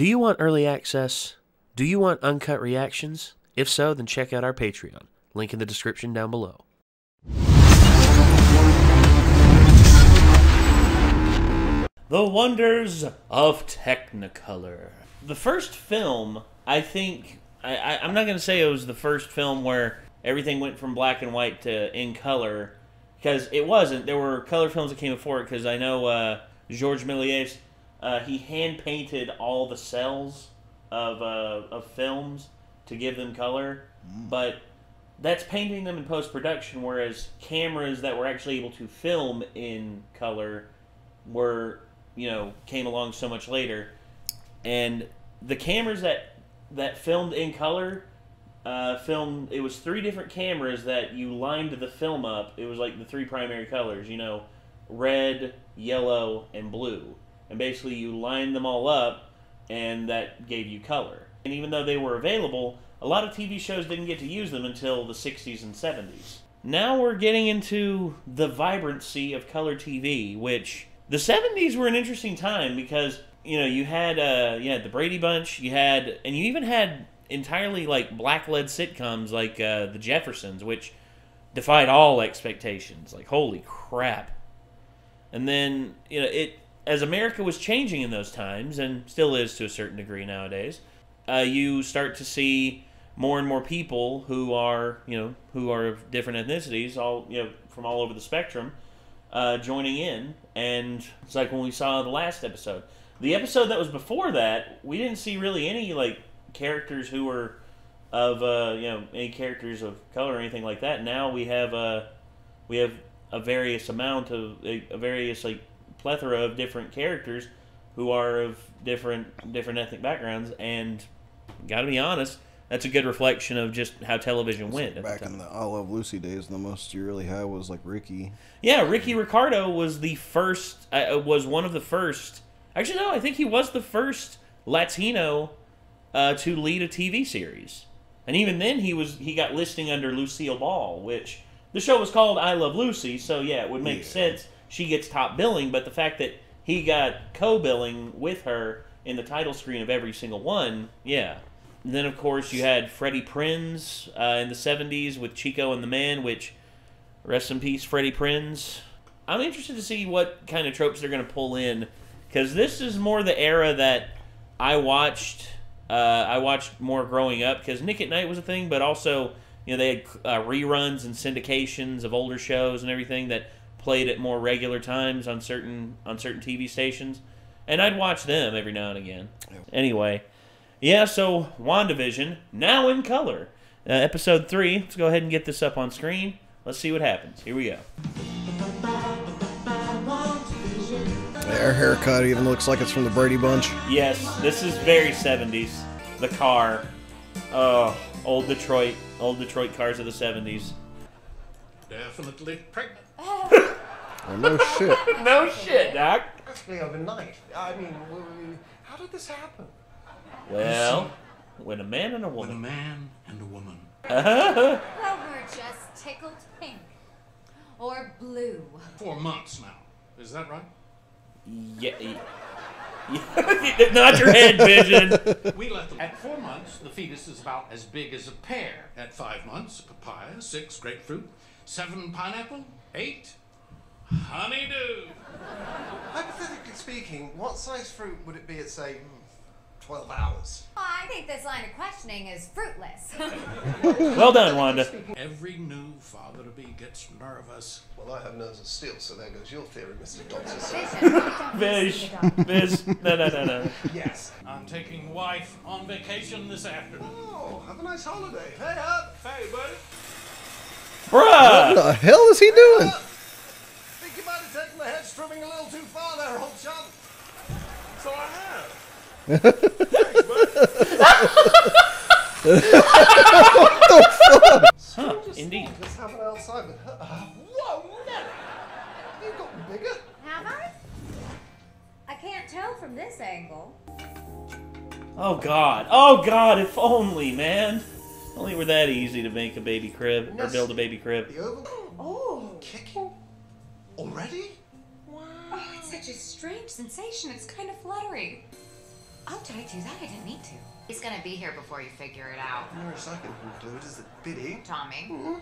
Do you want early access? Do you want uncut reactions? If so, then check out our Patreon. Link in the description down below. The Wonders of Technicolor. The first film, I think, I'm not going to say it was the first film where everything went from black and white to in color, because it wasn't. There were color films that came before it, because I know Georges Méliès, he hand-painted all the cells of films to give them color, but that's painting them in post-production, whereas cameras that were actually able to film in color were, came along so much later. And the cameras that filmed in color, it was 3 different cameras that you lined the film up. It was like the 3 primary colors, red, yellow, and blue. And basically you lined them all up, and that gave you color. And even though they were available, a lot of TV shows didn't get to use them until the 60s and 70s. Now we're getting into the vibrancy of color TV, which the 70s were an interesting time because, you had the Brady Bunch, and you even had entirely like black-led sitcoms like The Jeffersons, which defied all expectations. Like, holy crap. And then, as America was changing in those times, and still is to a certain degree nowadays, you start to see more and more people who are of different ethnicities, from all over the spectrum, joining in. And it's like when we saw the last episode. The episode that was before that, we didn't see really any characters who were of any characters of color or anything like that. Now we have a various plethora of different characters who are of different ethnic backgrounds, and gotta be honest, that's a good reflection of just how television went. Back in the I Love Lucy days, the most you really had was like Ricky. Yeah, Ricky Ricardo was the first. Was one of the first. Actually, no, I think he was the first Latino to lead a TV series, and even then he got listing under Lucille Ball, which the show was called I Love Lucy, so yeah, it would make sense. She gets top billing, but the fact that he got co-billing with her in the title screen of every single one, yeah. And then, of course, you had Freddie Prinze in the 70s with Chico and the Man, which, rest in peace, Freddie Prinze. I'm interested to see what kind of tropes they're going to pull in, because this is more the era that I watched more growing up, because Nick at Night was a thing, but also, they had reruns and syndications of older shows and everything that played at more regular times on certain TV stations, and I'd watch them every now and again. Anyway, yeah, so WandaVision, now in color. Episode 3, let's go ahead and get this up on screen. Let's see what happens. Here we go. Their haircut even looks like it's from the Brady Bunch. Yes, this is very 70s. The car. Oh, old Detroit cars of the 70s. Definitely pregnant. Oh, no shit. No shit, Doc. Actually, overnight. I mean, how did this happen? Well, when a man and a woman. When a man and a woman. Well, we're just tickled pink. Or blue. 4 months now. Is that right? Yeah. Not your head, Vision. We let them. At 4 months, the fetus is about as big as a pear. At 5 months, papaya. 6, grapefruit. 7, pineapple. 8, honeydew. Hypothetically speaking, what size fruit would it be at, say, 12 hours? I think this line of questioning is fruitless. Well done, Wanda. Every new father-to-be gets nervous. Well, I have nerves of steel, so there goes your theory, Mr. Dodson. Viz. No. Yes. I'm taking wife on vacation this afternoon. Oh, have a nice holiday. Hey, up. Hey, buddy. Bruh! What the hell is he doing? Think you might have taken the head strumming a little too far there, old chum. So I have. Thanks, bud. Huh, indeed. Let's have it outside, but whoa, no! You've gotten bigger. Have I? I can't tell from this angle. Oh God, if only, man. Only were that easy to make a baby crib, or build a baby crib. The oval. Oh, kicking? Already? Wow. Oh, it's such a strange sensation. It's kind of fluttery. Oh, did I do that? I didn't need to. He's gonna be here before you figure it out. No second conclude, is it Biddy? Tommy.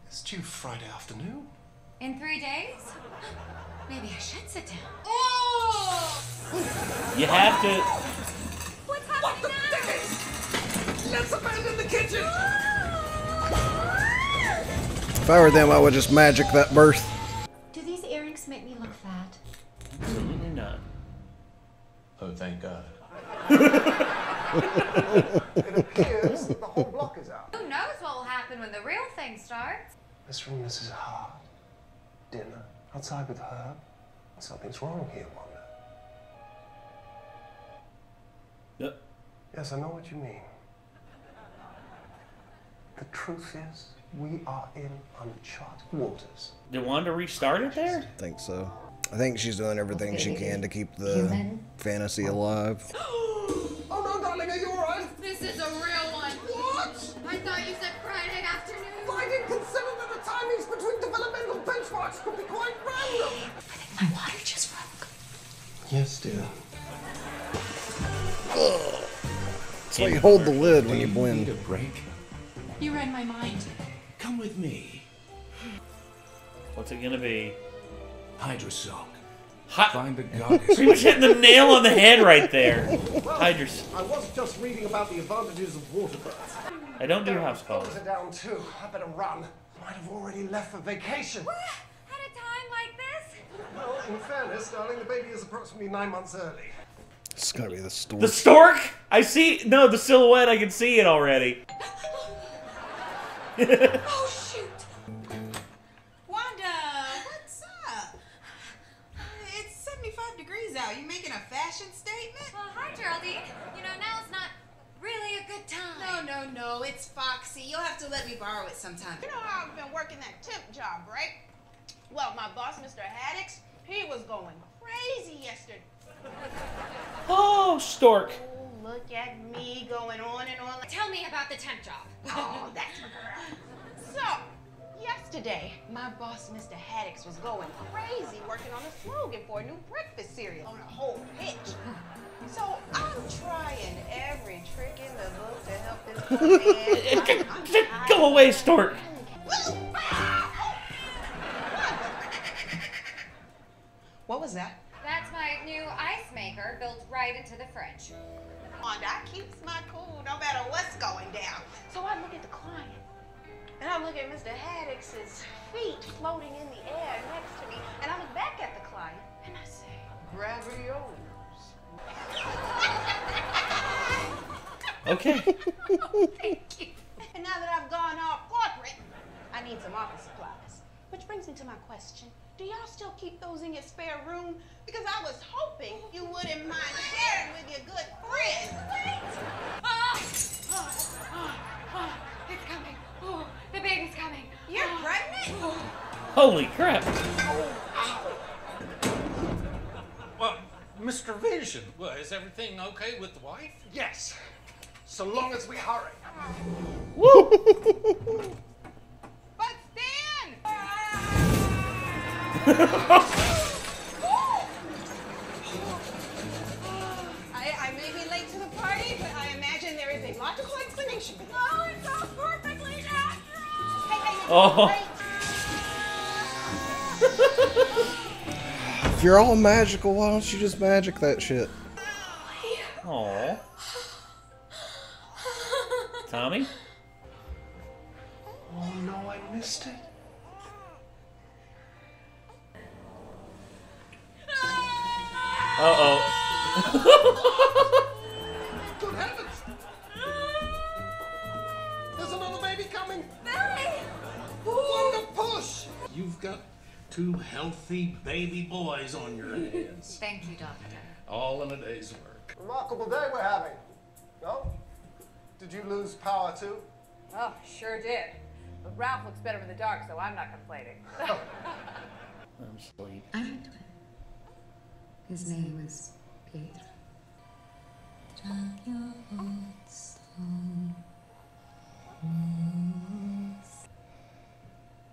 It's due Friday afternoon. In 3 days? Maybe I should sit down. Oh! You have to. What's happening now? Let's abandon the kitchen! If I were them, I would just magic that birth. Do these earrings make me look fat? Absolutely not. Oh, thank God. It appears that the whole block is out. Who knows what will happen when the real thing starts? Mr. and Mrs. Hart. Dinner. Outside with her. Something's wrong here, Wanda. Yep. Yes, I know what you mean. The truth is, we are in uncharted waters. Did Wanda restart it there? I think so. I think she's doing everything she can to keep the fantasy alive. Oh no, darling, are you alright? This is a real one. What? I thought you said Friday afternoon. I didn't consider that the timings between developmental benchmarks could be quite random. My water just broke. Yes, dear. That's why you hold the lid when you blend. Need a break? You read my mind. Come with me. What's it gonna be? Hydra Silk. Hot. Find the goddess. Pretty much hitting the nail on the head right there. Hydras. I was just reading about the advantages of water births. I don't do house calls. Phones are down too. I better run. Might have already left for vacation. What? At a time like this? Well, in fairness, darling, the baby is approximately 9 months early. It's gotta be the storm. The stork? I see. No, the silhouette. I can see it already. Oh, shoot. Wanda, what's up? It's 75 degrees out. You making a fashion statement? Well, hi, Geraldine. You know, now's not really a good time. No. It's Foxy. You'll have to let me borrow it sometime. You know how I've been working that temp job, right? Well, my boss, Mr. Haddix, he was going crazy yesterday. Oh, stork. Oh, look at me going on and on. Tell me about the temp job. Oh, that's my girl. So, yesterday, my boss, Mr. Haddix, was going crazy working on a slogan for a new breakfast cereal on a whole pitch. So, I'm trying every trick in the book to help this poor man. Go away, stork. What was that? That's my new ice maker built right into the fridge. Wanda, I keeps my cool no matter what's going down. So I look at the client, and I look at Mr. Haddix's feet floating in the air next to me, and I look back at the client, and I say, "Gravioles." Okay. Thank you. And now that I've gone off corporate, I need some office supplies. Which brings me to my question. Do y'all still keep those in your spare room? Because I was hoping you wouldn't mind sharing with your good friend. It's coming. Oh, the baby's coming. You're pregnant? Holy crap. Well, Mr. Vision, well, is everything okay with the wife? Yes, so long as we hurry. But Stan! I may be late to the party, but I imagine there is a logical explanation. Oh, it's all perfectly natural! Hey, Oh. If you're all magical, why don't you just magic that shit? Aw. Tommy? Oh no, I missed it. Uh-oh. Good heavens! There's another baby coming! Wanda, push! You've got 2 healthy baby boys on your hands. Thank you, Doctor. All in a day's work. Remarkable day we're having. No? Did you lose power too? Oh, sure did. But Ralph looks better in the dark, so I'm not complaining. I'm asleep. I'm a twin. His name is Pietro.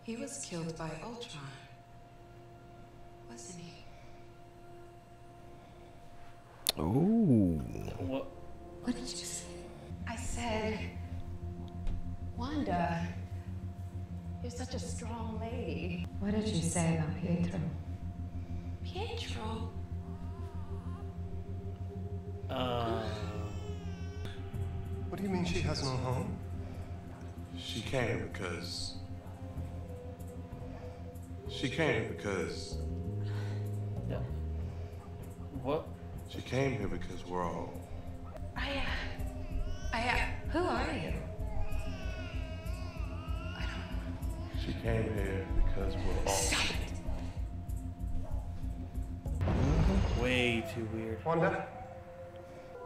He was killed by Ultron, wasn't he? What do you mean she has no home? She came because... No. What? She came here because we're all... Who are you? She came here because we're all... Stop it. Way too weird. Wanda?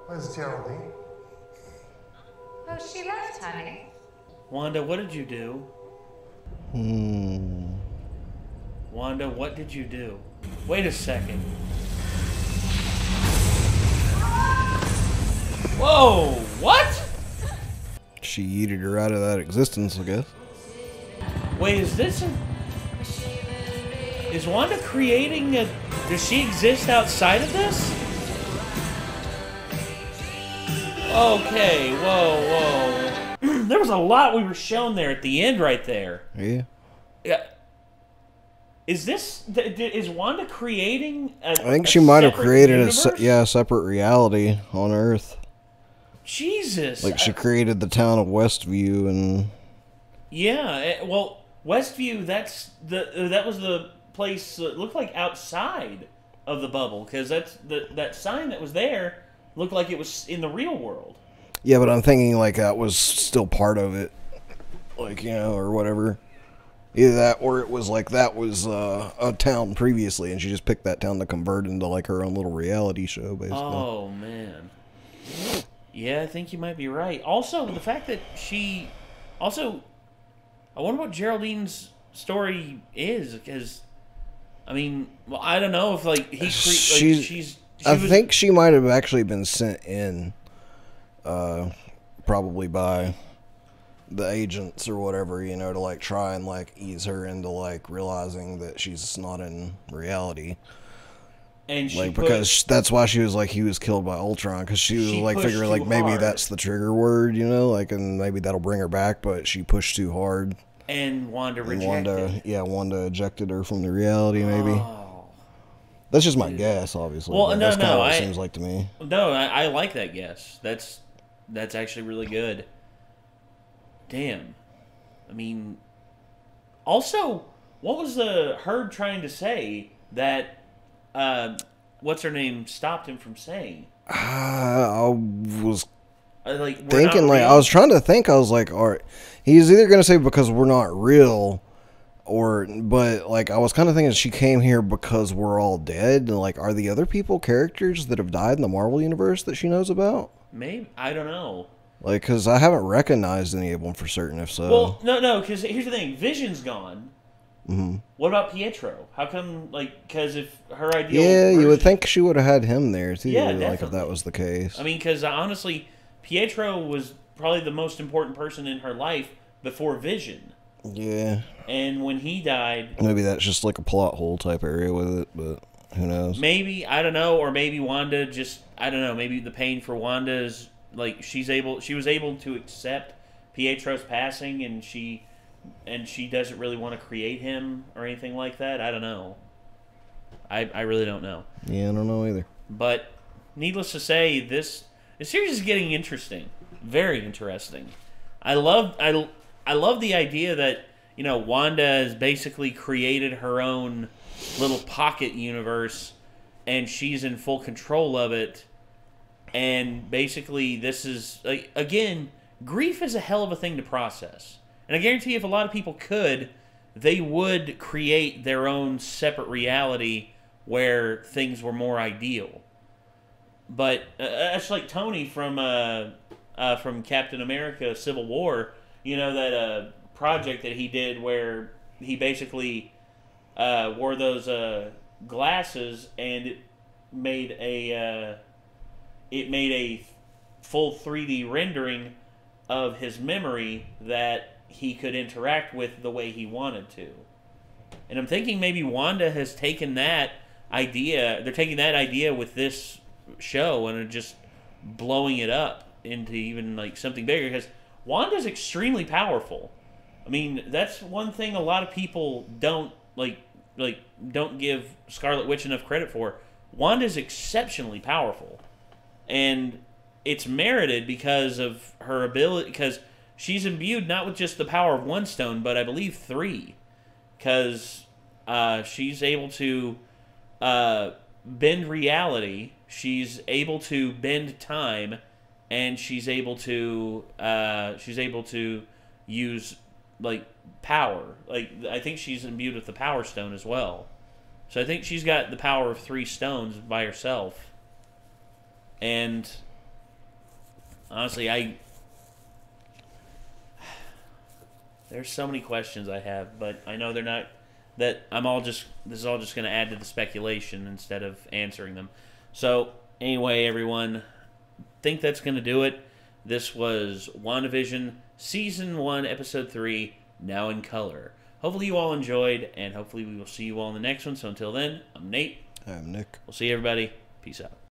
Where's Geraldine? Oh, she left, honey. Wanda, what did you do? Wanda, what did you do? Wait a second. Whoa, what? She yeeted her out of that existence, I guess. Wait, is Wanda creating a... Does she exist outside of this? Okay, whoa. There was a lot we were shown there at the end right there. Yeah. Yeah. Is Wanda creating a... I think she might have created a separate reality on Earth. Jesus. Like she created the town of Westview and... Yeah, well, Westview, that was the place that looked like outside of the bubble, because that sign that was there looked like it was in the real world. Yeah, but I'm thinking like that was still part of it, like, you know, or whatever. Either that, or it was like that was a town previously, and she just picked that town to convert into like her own little reality show, basically. Oh man, yeah, I think you might be right. Also, the fact that she, also, I wonder what Geraldine's story is, because, I mean, well, I don't know if like I think she might have actually been sent in, probably by the agents or whatever, you know, to like try and like ease her into like realizing that she's not in reality. And she like, because that's why she was like, he was killed by Ultron, because she was like figuring like maybe hard. That's the trigger word, you know, like, and maybe that'll bring her back, but she pushed too hard. And Wanda rejected. Wanda ejected her from the reality, maybe. Oh. That's just my guess, obviously. Well, that's kind of what it seems like to me. No, I like that guess. That's actually really good. Damn. I mean, also, what was the Herd trying to say that, what's her name stopped him from saying? I was like, thinking, like, I was trying to think, I was like, all right, he's either going to say because we're not real, but, like, I was kind of thinking she came here because we're all dead, and, like, are the other people characters that have died in the Marvel Universe that she knows about? Maybe, I don't know. Like, because I haven't recognized any of them for certain, if so. Well, no, because here's the thing. Vision's gone. Mm-hmm. What about Pietro? How come, like, because if her ideal version, you would think she would have had him there, too, yeah, like, if that was the case. I mean, because, honestly, Pietro was probably the most important person in her life before Vision. Yeah. And when he died... Maybe that's just, like, a plot hole type area with it, but who knows? Maybe, I don't know, or maybe Wanda just, I don't know, maybe the pain for Wanda is... Like, she was able to accept Pietro's passing, and she doesn't really want to create him or anything like that. I don't know. I really don't know. Yeah, I don't know either. But needless to say, the series is getting interesting, very interesting. I love the idea that, you know, Wanda has basically created her own little pocket universe, and she's in full control of it. And basically, this is, like, again, grief is a hell of a thing to process. And I guarantee if a lot of people could, they would create their own separate reality where things were more ideal. But that's like Tony from Captain America Civil War, you know, that project that he did where he basically wore those glasses, and it made a full 3D rendering of his memory that he could interact with the way he wanted to. And I'm thinking maybe Wanda has taken that idea, they're taking that idea with this show and are just blowing it up into even like something bigger, because Wanda's extremely powerful. I mean, that's one thing a lot of people don't don't give Scarlet Witch enough credit for. Wanda's exceptionally powerful. And it's merited because of her ability, because she's imbued not with just the power of one stone, but I believe 3. Because she's able to bend reality, she's able to bend time, and she's able to use like power. Like I think she's imbued with the power stone as well. So I think she's got the power of 3 stones by herself. And honestly, there's so many questions I have, but I know they're not. This is all just going to add to the speculation instead of answering them. So anyway, everyone, think that's going to do it. This was WandaVision Season 1, Episode 3, now in color. Hopefully you all enjoyed, and hopefully we will see you all in the next one. So until then, I'm Nate. I'm Nick. We'll see everybody. Peace out.